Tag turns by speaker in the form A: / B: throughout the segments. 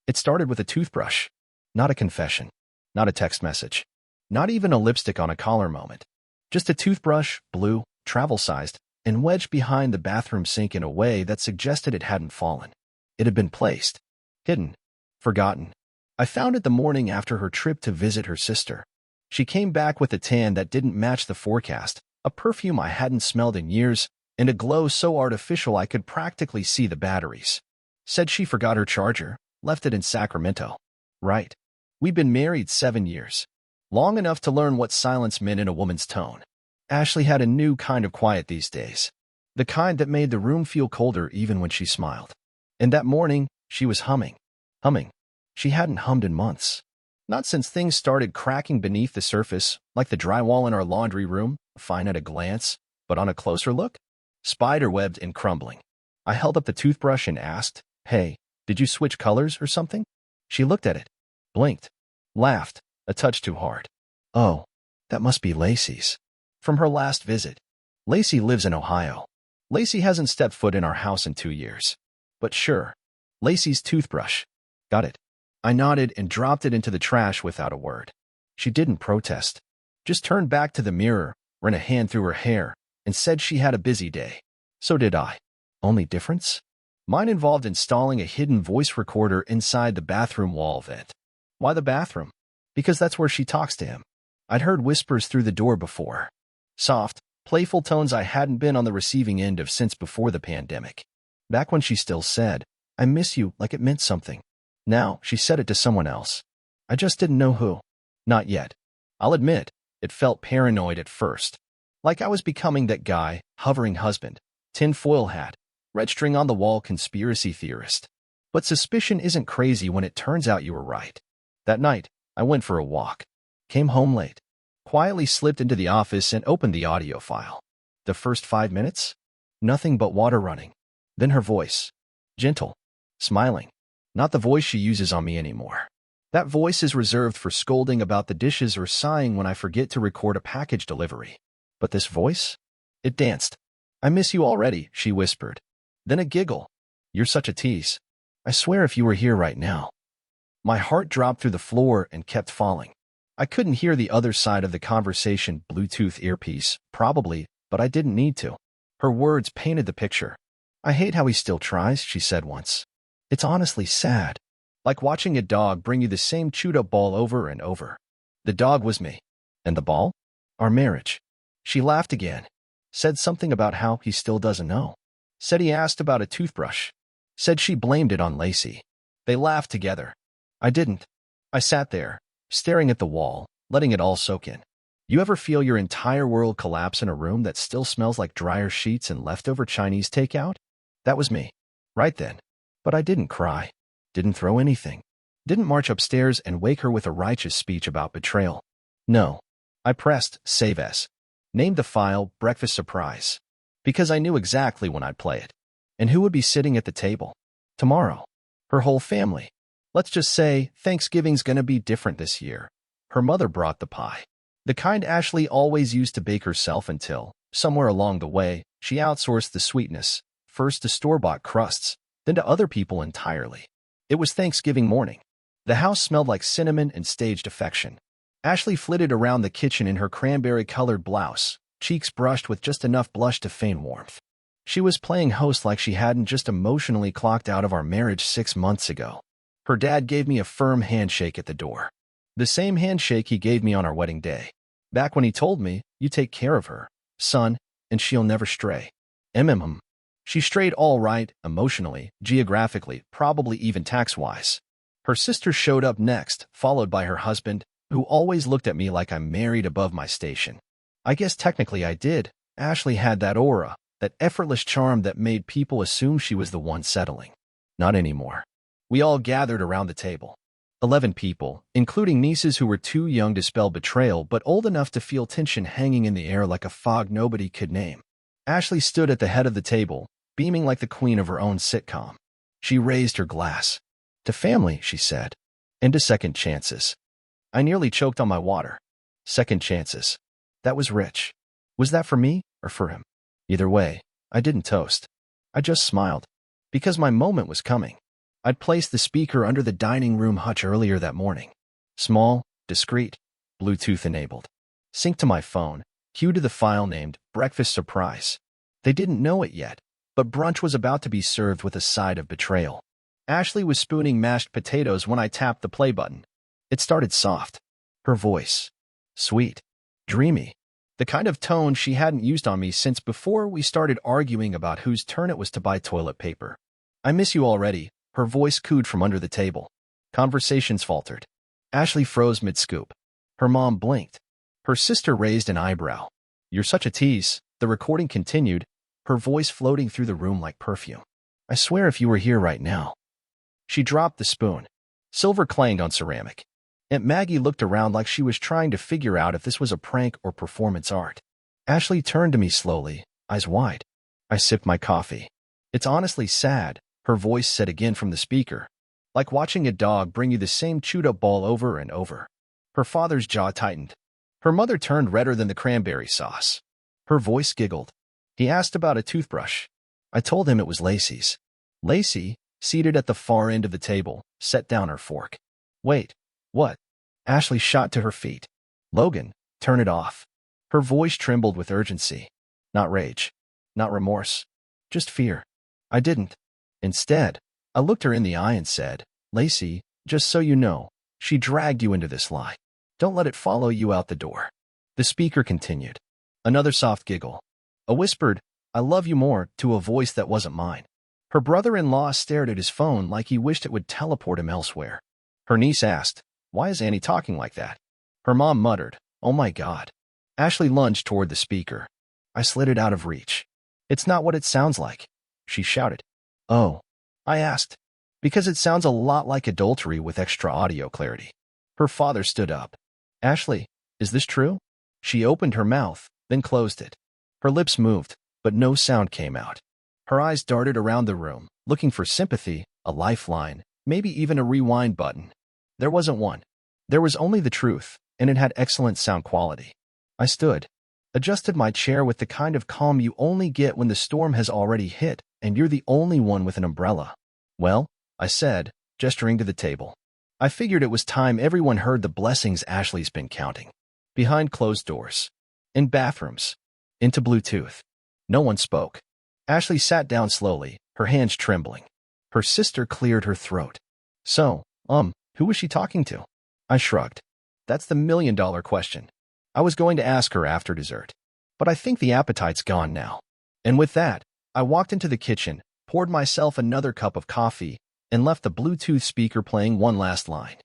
A: It started with a toothbrush. Not a confession. Not a text message. Not even a lipstick on a collar moment. Just a toothbrush, blue, travel-sized, and wedged behind the bathroom sink in a way that suggested it hadn't fallen. It had been placed. Hidden. Forgotten. I found it the morning after her trip to visit her sister. She came back with a tan that didn't match the forecast, a perfume I hadn't smelled in years, and a glow so artificial I could practically see the batteries. Said she forgot her charger, left it in Sacramento. Right. We'd been married 7 years. Long enough to learn what silence meant in a woman's tone. Ashley had a new kind of quiet these days. The kind that made the room feel colder even when she smiled. And that morning, she was humming. Humming. She hadn't hummed in months. Not since things started cracking beneath the surface, like the drywall in our laundry room, fine at a glance, but on a closer look, spider-webbed and crumbling. I held up the toothbrush and asked, "Hey, did you switch colors or something?" She looked at it, blinked, laughed, a touch too hard. "Oh, that must be Lacey's. From her last visit. Lacey lives in Ohio. Lacey hasn't stepped foot in our house in 2 years. But sure, Lacey's toothbrush. Got it." I nodded and dropped it into the trash without a word. She didn't protest. Just turned back to the mirror, ran a hand through her hair, and said she had a busy day. So did I. Only difference? Mine involved installing a hidden voice recorder inside the bathroom wall vent. Why the bathroom? Because that's where she talks to him. I'd heard whispers through the door before. Soft, playful tones I hadn't been on the receiving end of since before the pandemic. Back when she still said, "I miss you," like it meant something. Now, she said it to someone else. I just didn't know who. Not yet. I'll admit, it felt paranoid at first. Like I was becoming that guy, hovering husband, tinfoil hat, red string on the wall conspiracy theorist. But suspicion isn't crazy when it turns out you were right. That night, I went for a walk. Came home late. Quietly slipped into the office and opened the audio file. The first 5 minutes? Nothing but water running. Then her voice. Gentle. Smiling. Not the voice she uses on me anymore. That voice is reserved for scolding about the dishes or sighing when I forget to record a package delivery. But this voice? It danced. "I miss you already," she whispered. Then a giggle. "You're such a tease. I swear if you were here right now." My heart dropped through the floor and kept falling. I couldn't hear the other side of the conversation, Bluetooth earpiece, probably, but I didn't need to. Her words painted the picture. "I hate how he still tries," she said once. "It's honestly sad. Like watching a dog bring you the same chewed-up ball over and over." The dog was me. And the ball? Our marriage. She laughed again. Said something about how he still doesn't know. Said he asked about a toothbrush. Said she blamed it on Lacey. They laughed together. I didn't. I sat there, staring at the wall, letting it all soak in. You ever feel your entire world collapse in a room that still smells like dryer sheets and leftover Chinese takeout? That was me. Right then. But I didn't cry. Didn't throw anything. Didn't march upstairs and wake her with a righteous speech about betrayal. No. I pressed Save As. Named the file Breakfast Surprise. Because I knew exactly when I'd play it. And who would be sitting at the table? Tomorrow. Her whole family. Let's just say Thanksgiving's gonna be different this year. Her mother brought the pie. The kind Ashley always used to bake herself until, somewhere along the way, she outsourced the sweetness, first to store-bought crusts, then to other people entirely. It was Thanksgiving morning. The house smelled like cinnamon and staged affection. Ashley flitted around the kitchen in her cranberry-colored blouse, cheeks brushed with just enough blush to feign warmth. She was playing host like she hadn't just emotionally clocked out of our marriage 6 months ago. Her dad gave me a firm handshake at the door. The same handshake he gave me on our wedding day. Back when he told me, "You take care of her, son, and she'll never stray." She strayed all right, emotionally, geographically, probably even tax-wise. Her sister showed up next, followed by her husband, who always looked at me like I'm married above my station. I guess technically I did. Ashley had that aura, that effortless charm that made people assume she was the one settling. Not anymore. We all gathered around the table. 11 people, including nieces who were too young to spell betrayal but old enough to feel tension hanging in the air like a fog nobody could name. Ashley stood at the head of the table, beaming like the queen of her own sitcom. She raised her glass. "To family," she said. "And to second chances." I nearly choked on my water. Second chances. That was rich. Was that for me or for him? Either way, I didn't toast. I just smiled. Because my moment was coming. I'd placed the speaker under the dining room hutch earlier that morning. Small, discreet, Bluetooth-enabled. Sync to my phone, queue to the file named Breakfast Surprise. They didn't know it yet, but brunch was about to be served with a side of betrayal. Ashley was spooning mashed potatoes when I tapped the play button. It started soft. Her voice. Sweet. Dreamy. The kind of tone she hadn't used on me since before we started arguing about whose turn it was to buy toilet paper. I miss you already, her voice cooed from under the table. Conversations faltered. Ashley froze mid-scoop. Her mom blinked. Her sister raised an eyebrow. You're such a tease, the recording continued, her voice floating through the room like perfume. I swear if you were here right now. She dropped the spoon. Silver clanged on ceramic. Aunt Maggie looked around like she was trying to figure out if this was a prank or performance art. Ashley turned to me slowly, eyes wide. I sipped my coffee. It's honestly sad, her voice said again from the speaker. Like watching a dog bring you the same chewed-up ball over and over. Her father's jaw tightened. Her mother turned redder than the cranberry sauce. Her voice giggled. He asked about a toothbrush. I told him it was Lacey's. Lacey, seated at the far end of the table, set down her fork. Wait, what? Ashley shot to her feet. Logan, turn it off. Her voice trembled with urgency. Not rage. Not remorse. Just fear. I didn't. Instead, I looked her in the eye and said, Lacey, just so you know, she dragged you into this lie. Don't let it follow you out the door. The speaker continued. Another soft giggle. A whispered, I love you more, to a voice that wasn't mine. Her brother-in-law stared at his phone like he wished it would teleport him elsewhere. Her niece asked, why is Annie talking like that? Her mom muttered, oh my God. Ashley lunged toward the speaker. I slid it out of reach. It's not what it sounds like, she shouted. Oh, I asked. Because it sounds a lot like adultery with extra audio clarity. Her father stood up. Ashley, is this true? She opened her mouth, then closed it. Her lips moved, but no sound came out. Her eyes darted around the room, looking for sympathy, a lifeline, maybe even a rewind button. There wasn't one. There was only the truth, and it had excellent sound quality. I stood, adjusted my chair with the kind of calm you only get when the storm has already hit, and you're the only one with an umbrella. Well, I said, gesturing to the table. I figured it was time everyone heard the blessings Ashley's been counting. Behind closed doors. In bathrooms. Into Bluetooth. No one spoke. Ashley sat down slowly, her hands trembling. Her sister cleared her throat. So, who was she talking to? I shrugged. That's the million-dollar question. I was going to ask her after dessert. But I think the appetite's gone now. And with that, I walked into the kitchen, poured myself another cup of coffee, and left the Bluetooth speaker playing one last line.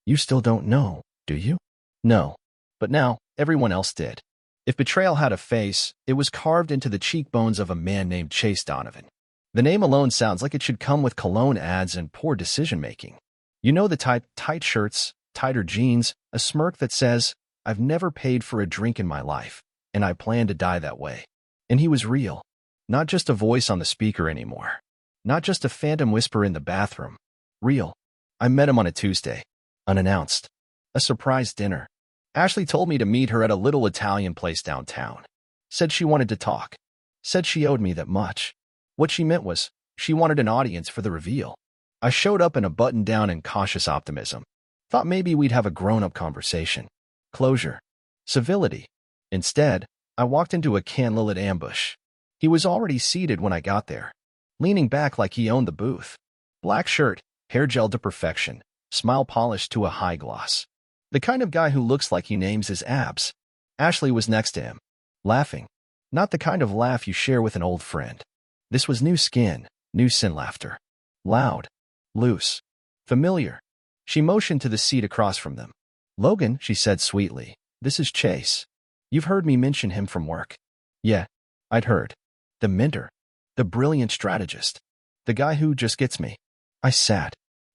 A: You still don't know, do you? No. But now, everyone else did. If betrayal had a face, it was carved into the cheekbones of a man named Chase Donovan. The name alone sounds like it should come with cologne ads and poor decision-making. You know the type, tight shirts, tighter jeans, a smirk that says, I've never paid for a drink in my life, and I plan to die that way. And he was real. Not just a voice on the speaker anymore. Not just a phantom whisper in the bathroom. Real. I met him on a Tuesday. Unannounced. A surprise dinner. Ashley told me to meet her at a little Italian place downtown. Said she wanted to talk. Said she owed me that much. What she meant was, she wanted an audience for the reveal. I showed up in a button-down and cautious optimism. Thought maybe we'd have a grown-up conversation. Closure. Civility. Instead, I walked into a candlelit ambush. He was already seated when I got there, leaning back like he owned the booth. Black shirt, hair gel to perfection, smile polished to a high gloss. The kind of guy who looks like he names his abs. Ashley was next to him, laughing. Not the kind of laugh you share with an old friend. This was new skin, new sin laughter. Loud. Loose. Familiar. She motioned to the seat across from them. Logan, she said sweetly, this is Chase. You've heard me mention him from work. Yeah, I'd heard. The mentor. The brilliant strategist. The guy who just gets me. I sat.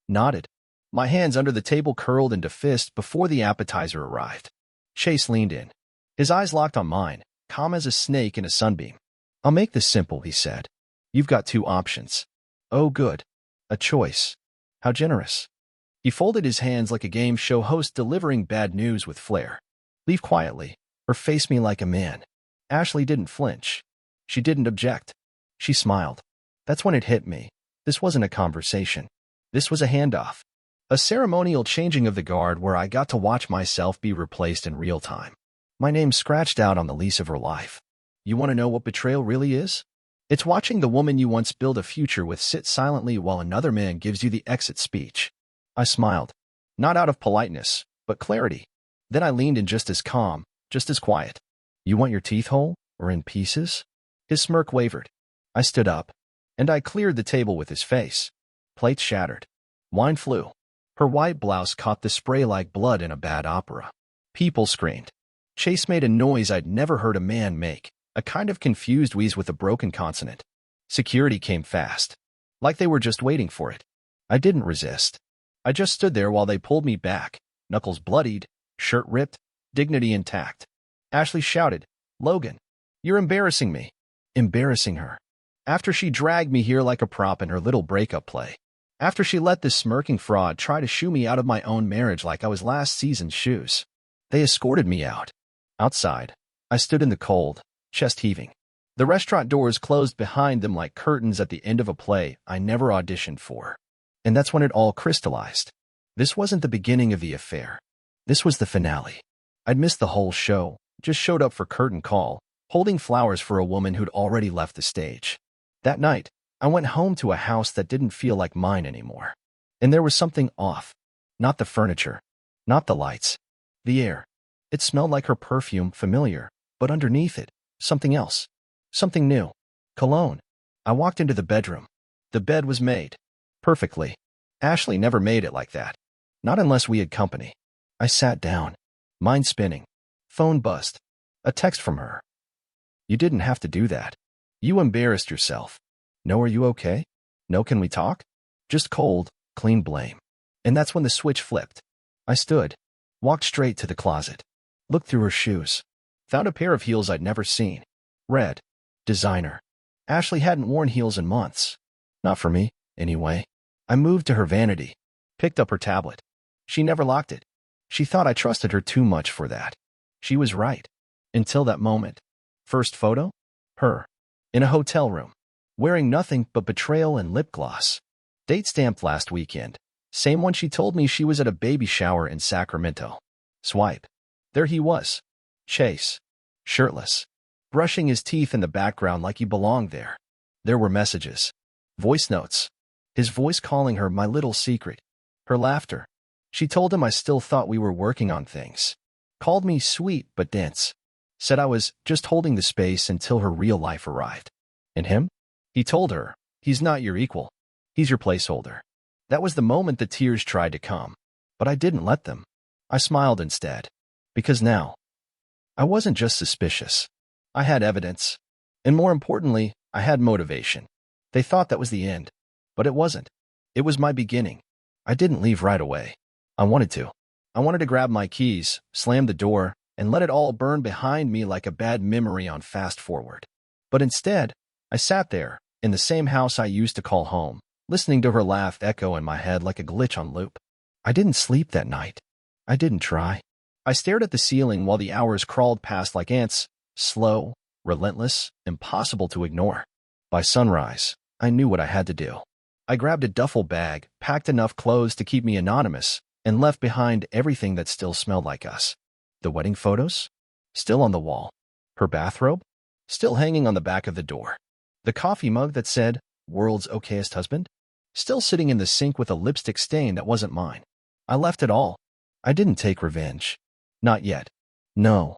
A: Nodded. My hands under the table curled into fists before the appetizer arrived. Chase leaned in. His eyes locked on mine, calm as a snake in a sunbeam. I'll make this simple, he said. You've got two options. Oh, good. A choice. How generous. He folded his hands like a game show host delivering bad news with flair. Leave quietly, or face me like a man. Ashley didn't flinch. She didn't object. She smiled. That's when it hit me. This wasn't a conversation. This was a handoff. A ceremonial changing of the guard where I got to watch myself be replaced in real time. My name scratched out on the lease of her life. You want to know what betrayal really is? It's watching the woman you once built a future with sit silently while another man gives you the exit speech. I smiled. Not out of politeness, but clarity. Then I leaned in just as calm, just as quiet. You want your teeth whole or in pieces? His smirk wavered. I stood up, and I cleared the table with his face. Plates shattered. Wine flew. Her white blouse caught the spray like blood in a bad opera. People screamed. Chase made a noise I'd never heard a man make, a kind of confused wheeze with a broken consonant. Security came fast, like they were just waiting for it. I didn't resist. I just stood there while they pulled me back, knuckles bloodied, shirt ripped, dignity intact. Ashley shouted, "Logan, you're embarrassing me." Embarrassing her. After she dragged me here like a prop in her little breakup play. After she let this smirking fraud try to shoo me out of my own marriage like I was last season's shoes. They escorted me out. Outside, I stood in the cold, chest heaving. The restaurant doors closed behind them like curtains at the end of a play I never auditioned for. And that's when it all crystallized. This wasn't the beginning of the affair. This was the finale. I'd missed the whole show, just showed up for curtain call, holding flowers for a woman who'd already left the stage. That night, I went home to a house that didn't feel like mine anymore. And there was something off. Not the furniture. Not the lights. The air. It smelled like her perfume, familiar, but underneath it, something else. Something new. Cologne. I walked into the bedroom. The bed was made. Perfectly. Ashley never made it like that. Not unless we had company. I sat down. Mind spinning. Phone buzzed. A text from her. You didn't have to do that. You embarrassed yourself. No, are you okay? No, can we talk? Just cold, clean blame. And that's when the switch flipped. I stood. Walked straight to the closet. Looked through her shoes. Found a pair of heels I'd never seen. Red. Designer. Ashley hadn't worn heels in months. Not for me, anyway. I moved to her vanity. Picked up her tablet. She never locked it. She thought I trusted her too much for that. She was right. Until that moment. First photo? Her. In a hotel room. Wearing nothing but betrayal and lip gloss. Date stamped last weekend. Same one she told me she was at a baby shower in Sacramento. Swipe. There he was. Chase. Shirtless. Brushing his teeth in the background like he belonged there. There were messages. Voice notes. His voice calling her my little secret. Her laughter. She told him I still thought we were working on things. Called me sweet but dense. Said I was just holding the space until her real life arrived. And him? He told her, he's not your equal. He's your placeholder. That was the moment the tears tried to come. But I didn't let them. I smiled instead. Because now, I wasn't just suspicious. I had evidence. And more importantly, I had motivation. They thought that was the end. But it wasn't. It was my beginning. I didn't leave right away. I wanted to. I wanted to grab my keys, slam the door, and let it all burn behind me like a bad memory on fast forward. But instead, I sat there, in the same house I used to call home, listening to her laugh echo in my head like a glitch on loop. I didn't sleep that night. I didn't try. I stared at the ceiling while the hours crawled past like ants, slow, relentless, impossible to ignore. By sunrise, I knew what I had to do. I grabbed a duffel bag, packed enough clothes to keep me anonymous, and left behind everything that still smelled like us. The wedding photos? Still on the wall. Her bathrobe? Still hanging on the back of the door. The coffee mug that said, "World's okayest husband?" Still sitting in the sink with a lipstick stain that wasn't mine. I left it all. I didn't take revenge. Not yet. No.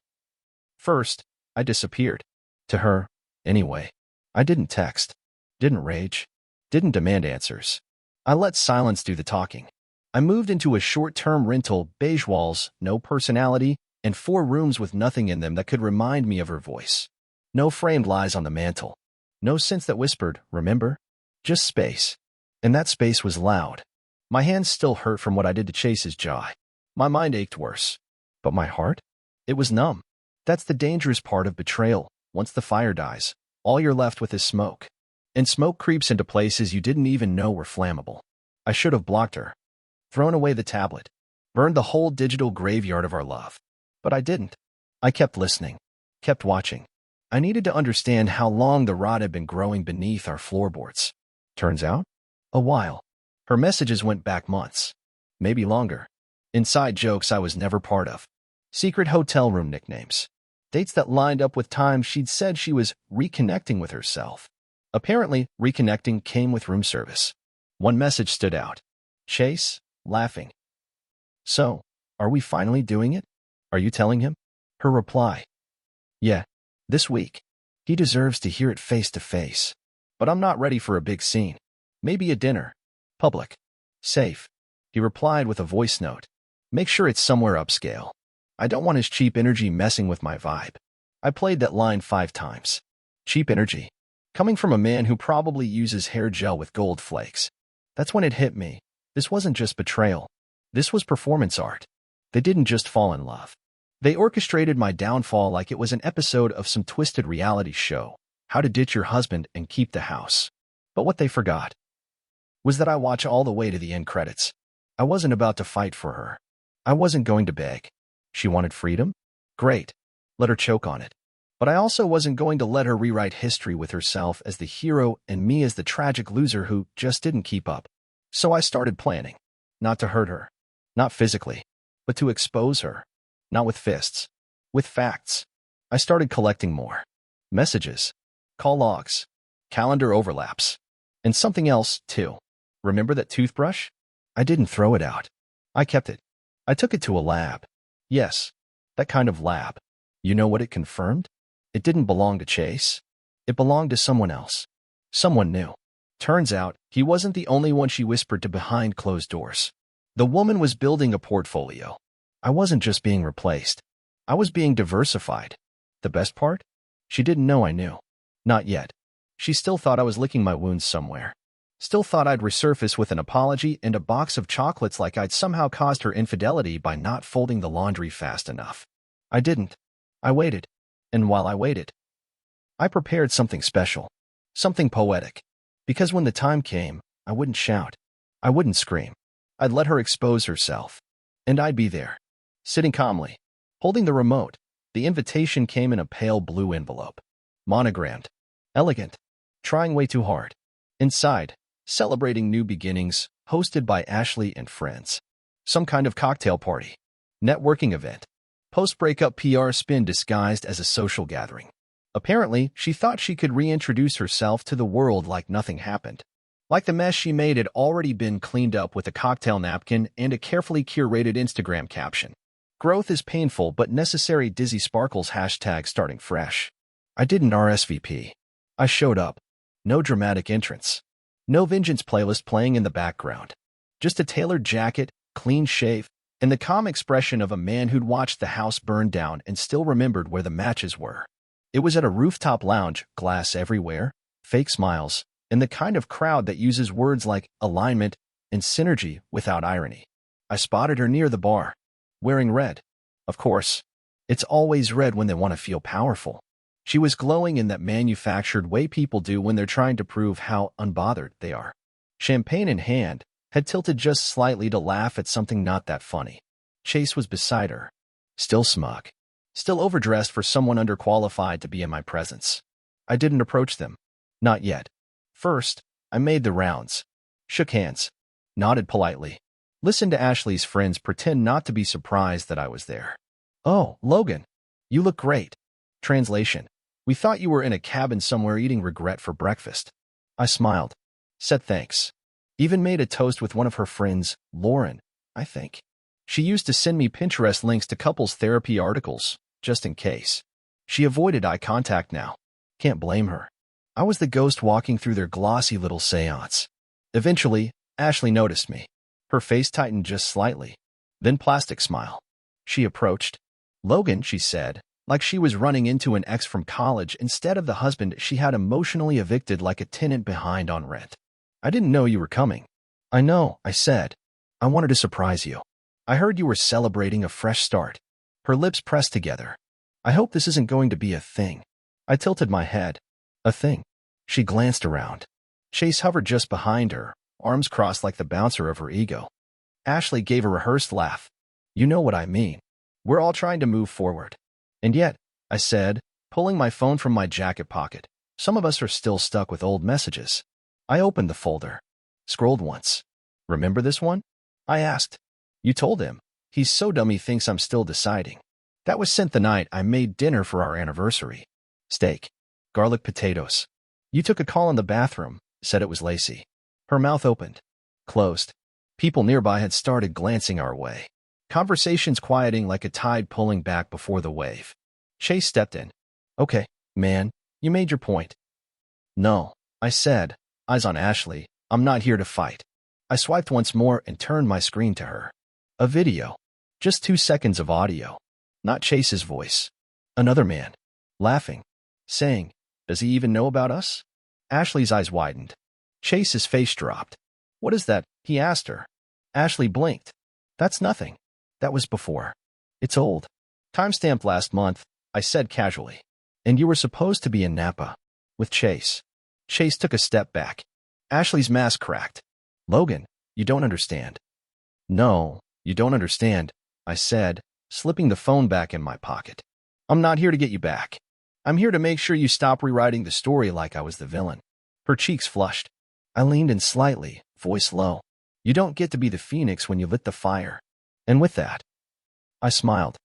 A: First, I disappeared. To her, anyway. I didn't text. Didn't rage. Didn't demand answers. I let silence do the talking. I moved into a short-term rental, beige walls, no personality, and 4 rooms with nothing in them that could remind me of her voice. No framed lies on the mantel. No scents that whispered, "Remember?" Just space. And that space was loud. My hands still hurt from what I did to Chase's jaw. My mind ached worse. But my heart? It was numb. That's the dangerous part of betrayal. Once the fire dies, all you're left with is smoke. And smoke creeps into places you didn't even know were flammable. I should have blocked her. Thrown away the tablet. Burned the whole digital graveyard of our love. But I didn't. I kept listening. Kept watching. I needed to understand how long the rot had been growing beneath our floorboards. Turns out, a while. Her messages went back months, maybe longer. Inside jokes I was never part of. Secret hotel room nicknames. Dates that lined up with times she'd said she was reconnecting with herself. Apparently, reconnecting came with room service. One message stood out. Chase, laughing. So, are we finally doing it? Are you telling him? Her reply. Yeah, this week. He deserves to hear it face to face. But I'm not ready for a big scene. Maybe a dinner. Public. Safe. He replied with a voice note. Make sure it's somewhere upscale. I don't want his cheap energy messing with my vibe. I played that line 5 times. Cheap energy. Coming from a man who probably uses hair gel with gold flakes. That's when it hit me. This wasn't just betrayal. This was performance art. They didn't just fall in love. They orchestrated my downfall like it was an episode of some twisted reality show, How to Ditch Your Husband and Keep the House. But what they forgot was that I watch all the way to the end credits. I wasn't about to fight for her. I wasn't going to beg. She wanted freedom? Great. Let her choke on it. But I also wasn't going to let her rewrite history with herself as the hero and me as the tragic loser who just didn't keep up. So I started planning. Not to hurt her. Not physically. But to expose her. Not with fists. With facts. I started collecting more. Messages. Call logs. Calendar overlaps. And something else, too. Remember that toothbrush? I didn't throw it out. I kept it. I took it to a lab. Yes, that kind of lab. You know what it confirmed? It didn't belong to Chase. It belonged to someone else. Someone new. Turns out, he wasn't the only one she whispered to behind closed doors. The woman was building a portfolio. I wasn't just being replaced. I was being diversified. The best part? She didn't know I knew. Not yet. She still thought I was licking my wounds somewhere. Still thought I'd resurface with an apology and a box of chocolates like I'd somehow caused her infidelity by not folding the laundry fast enough. I didn't. I waited. And while I waited, I prepared something special. Something poetic. Because when the time came, I wouldn't shout. I wouldn't scream. I'd let her expose herself. And I'd be there. Sitting calmly. Holding the remote. The invitation came in a pale blue envelope. Monogrammed. Elegant. Trying way too hard. Inside, celebrating new beginnings, hosted by Ashley and friends. Some kind of cocktail party. Networking event. Post-breakup PR spin disguised as a social gathering. Apparently, she thought she could reintroduce herself to the world like nothing happened. Like the mess she made had already been cleaned up with a cocktail napkin and a carefully curated Instagram caption. Growth is painful but necessary. Dizzy Sparkles hashtag starting fresh. I didn't RSVP. I showed up. No dramatic entrance. No Vengeance playlist playing in the background. Just a tailored jacket, clean shave, and the calm expression of a man who'd watched the house burn down and still remembered where the matches were. It was at a rooftop lounge, glass everywhere, fake smiles, and the kind of crowd that uses words like alignment and synergy without irony. I spotted her near the bar, wearing red. Of course, it's always red when they want to feel powerful. She was glowing in that manufactured way people do when they're trying to prove how unbothered they are. Champagne in hand, had tilted just slightly to laugh at something not that funny. Chase was beside her. Still smug. Still overdressed for someone underqualified to be in my presence. I didn't approach them. Not yet. First, I made the rounds. Shook hands. Nodded politely. Listened to Ashley's friends pretend not to be surprised that I was there. Oh, Logan. You look great. Translation. We thought you were in a cabin somewhere eating regret for breakfast. I smiled. Said thanks. Even made a toast with one of her friends, Lauren, I think. She used to send me Pinterest links to couples therapy articles, just in case. She avoided eye contact now. Can't blame her. I was the ghost walking through their glossy little seance. Eventually, Ashley noticed me. Her face tightened just slightly. Then plastic smile. She approached. Logan, she said, like she was running into an ex from college instead of the husband she had emotionally evicted like a tenant behind on rent. I didn't know you were coming. I know, I said. I wanted to surprise you. I heard you were celebrating a fresh start. Her lips pressed together. I hope this isn't going to be a thing. I tilted my head. A thing. She glanced around. Chase hovered just behind her, arms crossed like the bouncer of her ego. Ashley gave a rehearsed laugh. You know what I mean. We're all trying to move forward. And yet, I said, pulling my phone from my jacket pocket, some of us are still stuck with old messages. I opened the folder. Scrolled once. Remember this one? I asked. You told him. He's so dumb he thinks I'm still deciding. That was sent the night I made dinner for our anniversary. Steak. Garlic potatoes. You took a call in the bathroom, said it was Lacey. Her mouth opened. Closed. People nearby had started glancing our way. Conversations quieting like a tide pulling back before the wave. Chase stepped in. Okay, man, you made your point. No, I said, eyes on Ashley, I'm not here to fight. I swiped once more and turned my screen to her. A video. Just 2 seconds of audio. Not Chase's voice. Another man. Laughing. Saying, does he even know about us? Ashley's eyes widened. Chase's face dropped. What is that? He asked her. Ashley blinked. That's nothing. That was before. It's old. Timestamped last month, I said casually. And you were supposed to be in Napa. With Chase. Chase took a step back. Ashley's mask cracked. Logan, you don't understand. No, you don't understand, I said, slipping the phone back in my pocket. I'm not here to get you back. I'm here to make sure you stop rewriting the story like I was the villain. Her cheeks flushed. I leaned in slightly, voice low. You don't get to be the phoenix when you lit the fire. And with that, I smiled.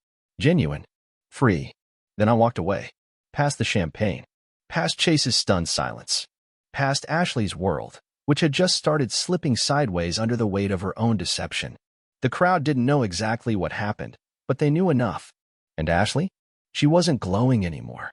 A: Genuine. Free. Then I walked away. Past the champagne. Past Chase's stunned silence. Past Ashley's world, which had just started slipping sideways under the weight of her own deception. The crowd didn't know exactly what happened, but they knew enough. And Ashley? She wasn't glowing anymore.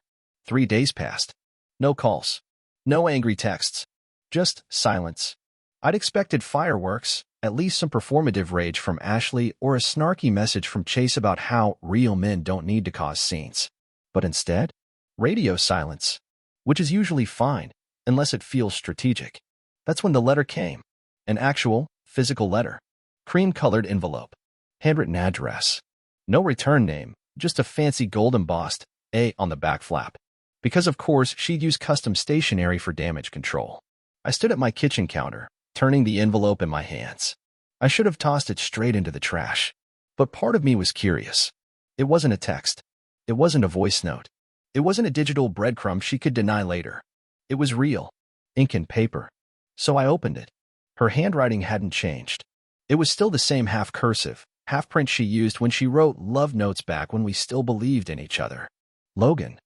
A: 3 days passed. No calls. No angry texts. Just silence. I'd expected fireworks, at least some performative rage from Ashley or a snarky message from Chase about how real men don't need to cause scenes. But instead, radio silence, which is usually fine, unless it feels strategic. That's when the letter came. An actual, physical letter. Cream-colored envelope. Handwritten address. No return name, just a fancy gold-embossed A on the back flap. Because of course she'd used custom stationery for damage control. I stood at my kitchen counter, turning the envelope in my hands. I should have tossed it straight into the trash. But part of me was curious. It wasn't a text. It wasn't a voice note. It wasn't a digital breadcrumb she could deny later. It was real. Ink and paper. So I opened it. Her handwriting hadn't changed. It was still the same half-cursive, half-print she used when she wrote love notes back when we still believed in each other. Logan.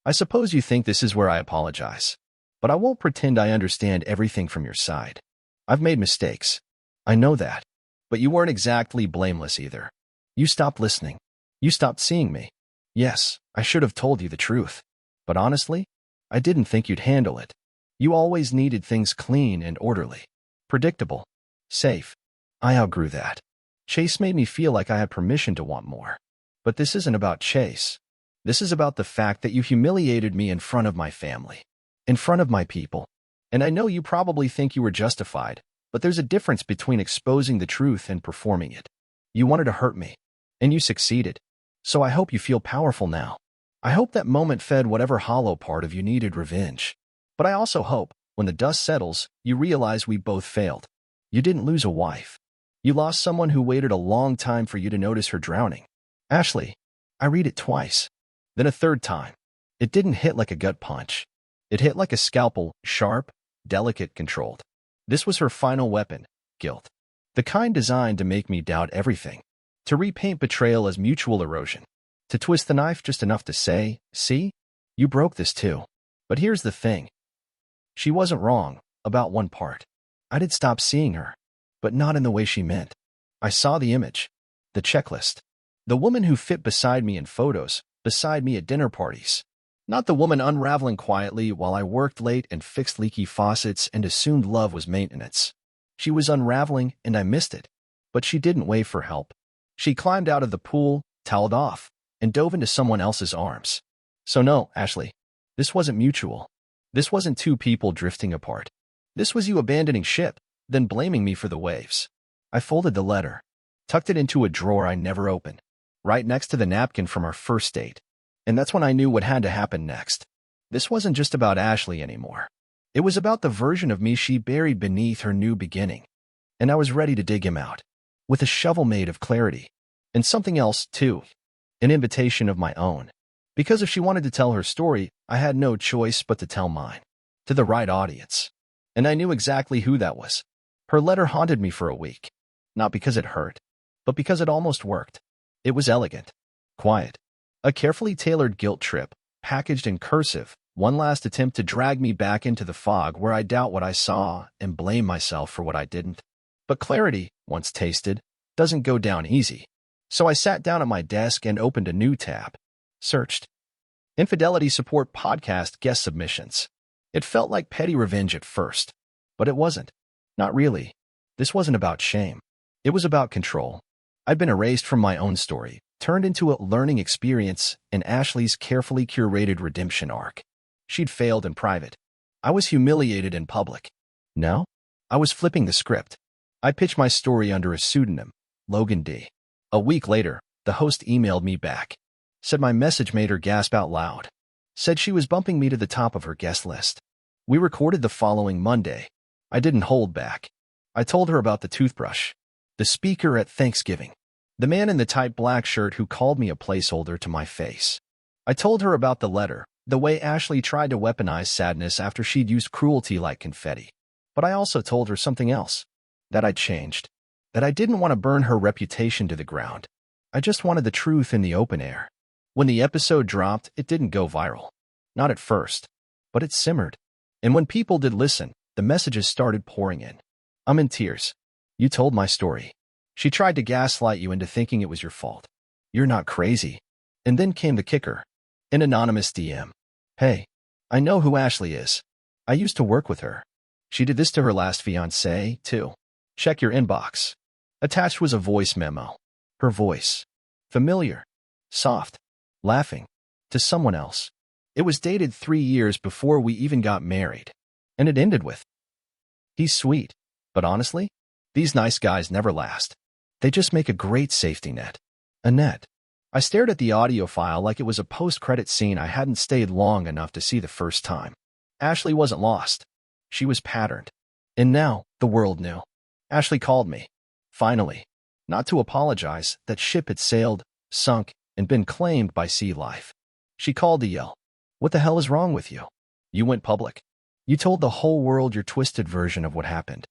A: I suppose you think this is where I apologize. But I won't pretend I understand everything from your side. I've made mistakes. I know that. But you weren't exactly blameless either. You stopped listening. You stopped seeing me. Yes, I should have told you the truth. But honestly, I didn't think you'd handle it. You always needed things clean and orderly. Predictable. Safe. I outgrew that. Chase made me feel like I had permission to want more. But this isn't about Chase. This is about the fact that you humiliated me in front of my family. In front of my people. And I know you probably think you were justified, but there's a difference between exposing the truth and performing it. You wanted to hurt me. And you succeeded. So I hope you feel powerful now. I hope that moment fed whatever hollow part of you needed revenge. But I also hope, when the dust settles, you realize we both failed. You didn't lose a wife. You lost someone who waited a long time for you to notice her drowning. Ashley, I read it twice. Then a third time. It didn't hit like a gut punch. It hit like a scalpel, sharp, delicate, controlled. This was her final weapon, guilt. The kind designed to make me doubt everything. To repaint betrayal as mutual erosion. To twist the knife just enough to say, see? You broke this too. But here's the thing. She wasn't wrong about one part. I did stop seeing her. But not in the way she meant. I saw the image. The checklist. The woman who fit beside me in photos, beside me at dinner parties. Not the woman unraveling quietly while I worked late and fixed leaky faucets and assumed love was maintenance. She was unraveling and I missed it. But she didn't wave for help. She climbed out of the pool, toweled off, and dove into someone else's arms. So no, Ashley, this wasn't mutual. This wasn't two people drifting apart. This was you abandoning ship, then blaming me for the waves. I folded the letter, tucked it into a drawer I never opened, right next to the napkin from our first date. And that's when I knew what had to happen next. This wasn't just about Ashley anymore. It was about the version of me she buried beneath her new beginning. And I was ready to dig him out. With a shovel made of clarity. And something else, too. An invitation of my own. Because if she wanted to tell her story, I had no choice but to tell mine. To the right audience. And I knew exactly who that was. Her letter haunted me for a week. Not because it hurt, but because it almost worked. It was elegant, quiet, a carefully tailored guilt trip, packaged in cursive, one last attempt to drag me back into the fog where I doubt what I saw and blame myself for what I didn't. But clarity, once tasted, doesn't go down easy. So I sat down at my desk and opened a new tab. Searched. Infidelity Support Podcast Guest Submissions. It felt like petty revenge at first, but it wasn't. Not really. This wasn't about shame. It was about control. I'd been erased from my own story, turned into a learning experience in Ashley's carefully curated redemption arc. She'd failed in private. I was humiliated in public. Now, I was flipping the script. I pitched my story under a pseudonym, Logan D. A week later, the host emailed me back. Said my message made her gasp out loud. Said she was bumping me to the top of her guest list. We recorded the following Monday. I didn't hold back. I told her about the toothbrush, the speaker at Thanksgiving, the man in the tight black shirt who called me a placeholder to my face. I told her about the letter, the way Ashley tried to weaponize sadness after she'd used cruelty like confetti. But I also told her something else, that I'd changed, that I didn't want to burn her reputation to the ground. I just wanted the truth in the open air. When the episode dropped, it didn't go viral. Not at first, but it simmered. And when people did listen, the messages started pouring in. I'm in tears. You told my story. She tried to gaslight you into thinking it was your fault. You're not crazy. And then came the kicker. An anonymous DM. Hey, I know who Ashley is. I used to work with her. She did this to her last fiancé, too. Check your inbox. Attached was a voice memo. Her voice. Familiar. Soft. Laughing. To someone else. It was dated 3 years before we even got married. And it ended with, he's sweet, but honestly, these nice guys never last. They just make a great safety net. A net. I stared at the audio file like it was a post-credit scene I hadn't stayed long enough to see the first time. Ashley wasn't lost. She was patterned. And now, the world knew. Ashley called me. Finally. Not to apologize, that ship had sailed, sunk, and been claimed by sea life. She called to yell, what the hell is wrong with you? You went public. You told the whole world your twisted version of what happened.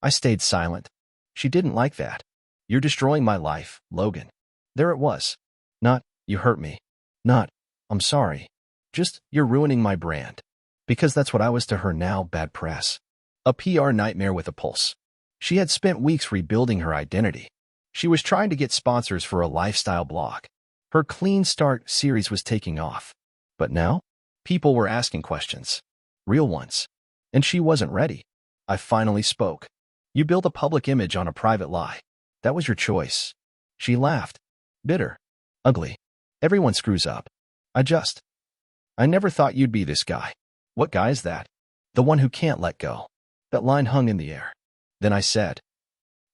A: I stayed silent. She didn't like that. You're destroying my life, Logan. There it was. Not, you hurt me. Not, I'm sorry. Just, you're ruining my brand. Because that's what I was to her now, bad press. A PR nightmare with a pulse. She had spent weeks rebuilding her identity. She was trying to get sponsors for a lifestyle blog. Her Clean Start series was taking off. But now, people were asking questions. Real ones. And she wasn't ready. I finally spoke. You built a public image on a private lie. That was your choice. She laughed. Bitter. Ugly. Everyone screws up. I never thought you'd be this guy. What guy is that? The one who can't let go. That line hung in the air. Then I said,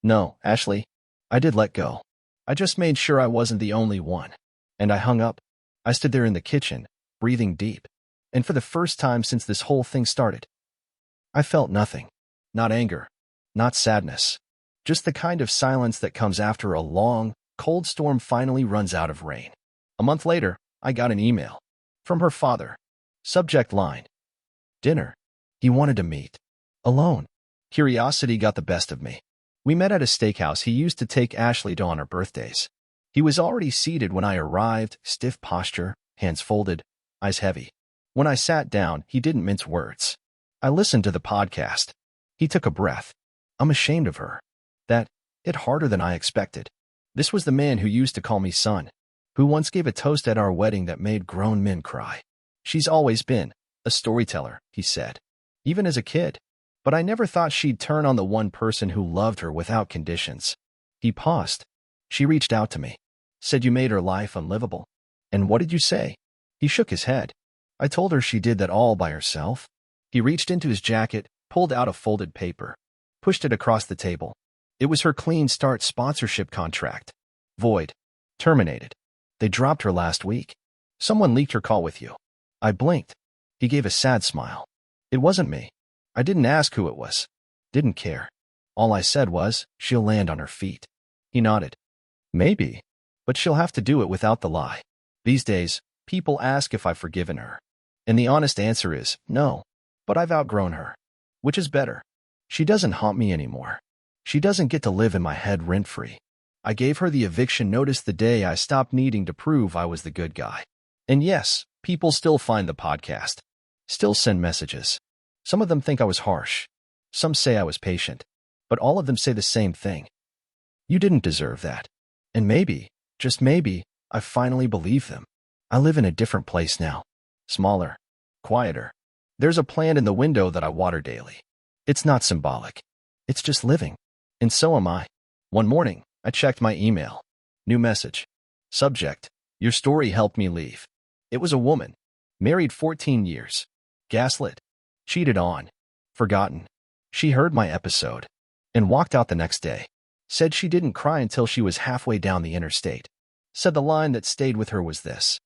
A: no, Ashley, I did let go. I just made sure I wasn't the only one. And I hung up. I stood there in the kitchen, breathing deep. And for the first time since this whole thing started, I felt nothing. Not anger. Not sadness. Just the kind of silence that comes after a long, cold storm finally runs out of rain. A month later, I got an email. From her father. Subject line. Dinner. He wanted to meet. Alone. Curiosity got the best of me. We met at a steakhouse he used to take Ashley to on her birthdays. He was already seated when I arrived, stiff posture, hands folded, eyes heavy. When I sat down, he didn't mince words. I listened to the podcast. He took a breath. I'm ashamed of her. That hit harder than I expected. This was the man who used to call me son, who once gave a toast at our wedding that made grown men cry. She's always been a storyteller, he said, even as a kid. But I never thought she'd turn on the one person who loved her without conditions. He paused. She reached out to me. Said you made her life unlivable. And what did you say? He shook his head. I told her she did that all by herself. He reached into his jacket, pulled out a folded paper, pushed it across the table. It was her Clean Start sponsorship contract. Void. Terminated. They dropped her last week. Someone leaked her call with you. I blinked. He gave a sad smile. It wasn't me. I didn't ask who it was. Didn't care. All I said was, she'll land on her feet. He nodded. Maybe. But she'll have to do it without the lie. These days, people ask if I've forgiven her. And the honest answer is, no. But I've outgrown her. Which is better. She doesn't haunt me anymore. She doesn't get to live in my head rent-free. I gave her the eviction notice the day I stopped needing to prove I was the good guy. And yes, people still find the podcast, still send messages. Some of them think I was harsh. Some say I was patient. But all of them say the same thing. You didn't deserve that. And maybe, just maybe, I finally believe them. I live in a different place now. Smaller. Quieter. There's a plant in the window that I water daily. It's not symbolic. It's just living. And so am I. One morning, I checked my email. New message. Subject. Your story helped me leave. It was a woman. Married 14 years. Gaslit. Cheated on. Forgotten. She heard my episode and walked out the next day. Said she didn't cry until she was halfway down the interstate. Said the line that stayed with her was this: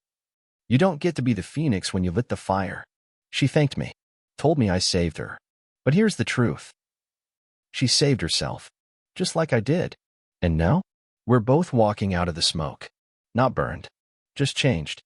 A: "You don't get to be the phoenix when you lit the fire." She thanked me. Told me I saved her. But here's the truth. She saved herself. Just like I did. And now, we're both walking out of the smoke. Not burned. Just changed.